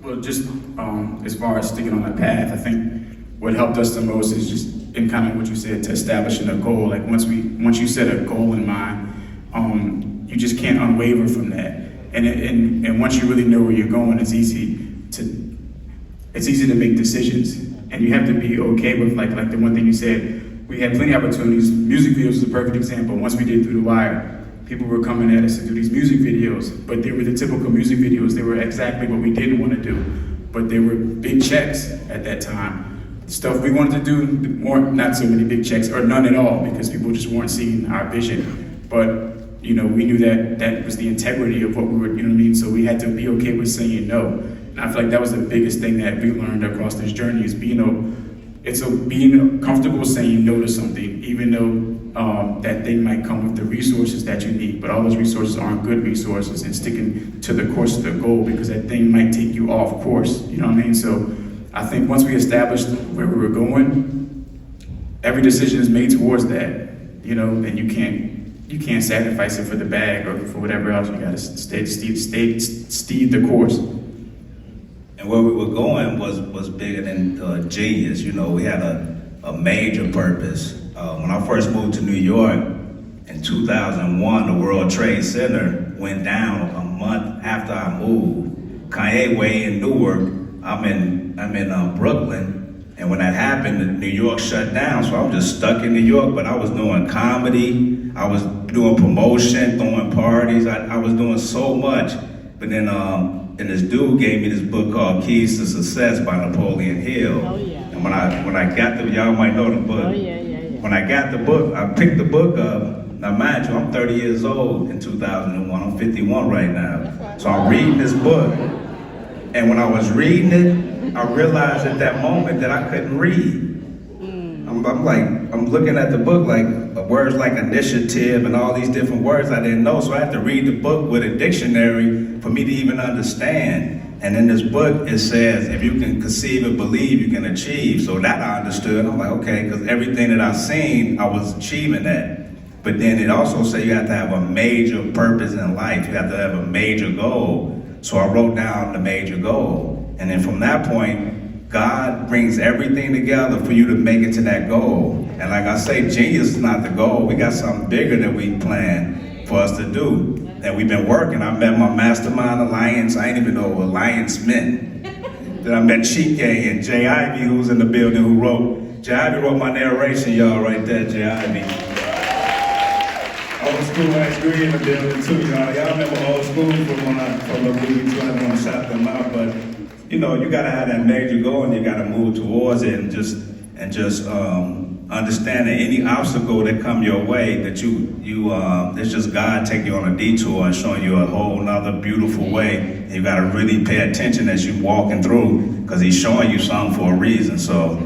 Well, just as far as sticking on that path, I think what helped us the most is just in kind of what you said, to establishing a goal. Like once you set a goal in mind, you just can't unwaver from that. And once you really know where you're going, it's easy to make decisions. And you have to be okay with like the one thing you said. We had plenty of opportunities. Music videos is a perfect example. Once we did Through the Wire, people were coming at us to do these music videos, but they were the typical music videos. They were exactly what we didn't want to do, but they were big checks at that time. Stuff we wanted to do weren't not so many big checks, or none at all, because people just weren't seeing our vision. But we knew that was the integrity of what we were, So we had to be okay with saying no. And I feel like that was the biggest thing that we learned across this journey is being comfortable saying no to something, even though that thing might come with the resources that you need, but all those resources aren't good resources, and sticking to the course of the goal, because that thing might take you off course, you know what I mean? So I think once we established where we were going, every decision is made towards that, and you can't sacrifice it for the bag or for whatever else. You gotta steed the course. And where we were going was bigger than genius. We had a major purpose. When I first moved to New York in 2001, the World Trade Center went down a month after I moved. Kanye way in Newark, I'm in Brooklyn, and when that happened, New York shut down. So I was just stuck in New York, but I was doing comedy, I was doing promotion, throwing parties, I was doing so much. But then and this dude gave me this book called Keys to Success by Napoleon Hill. Oh, yeah. And when I got y'all might know the book. Oh, yeah. When I got the book, I picked the book up. Now mind you, I'm 30 years old in 2001. I'm 51 right now. So I'm reading this book. And when I was reading it, I realized at that moment that I couldn't read. I'm looking at the book like words like initiative and all these different words I didn't know. So I had to read the book with a dictionary for me to even understand. And in this book, it says, if you can conceive and believe, you can achieve. So that I understood. I'm like, okay, because everything that I've seen, I was achieving that. But then it also says you have to have a major purpose in life. You have to have a major goal. So I wrote down the major goal. And then from that point, God brings everything together for you to make it to that goal. And like I say, genius is not the goal. We got something bigger that we plan for us to do. And we've been working. I met my mastermind alliance. I didn't even know what alliance meant. Then I met Chike and J. Ivy, who's in the building, who wrote. J. Ivy wrote my narration, y'all, right there, J. Ivy. Old school X Green in the building too, y'all. Y'all remember old school from the movie, so I don't want to shout them out, but you gotta have that major goal and you gotta move towards it and just understand that any obstacle that come your way, that it's just God taking you on a detour and showing you a whole nother beautiful way. And you gotta really pay attention as you walking through, because he's showing you something for a reason. So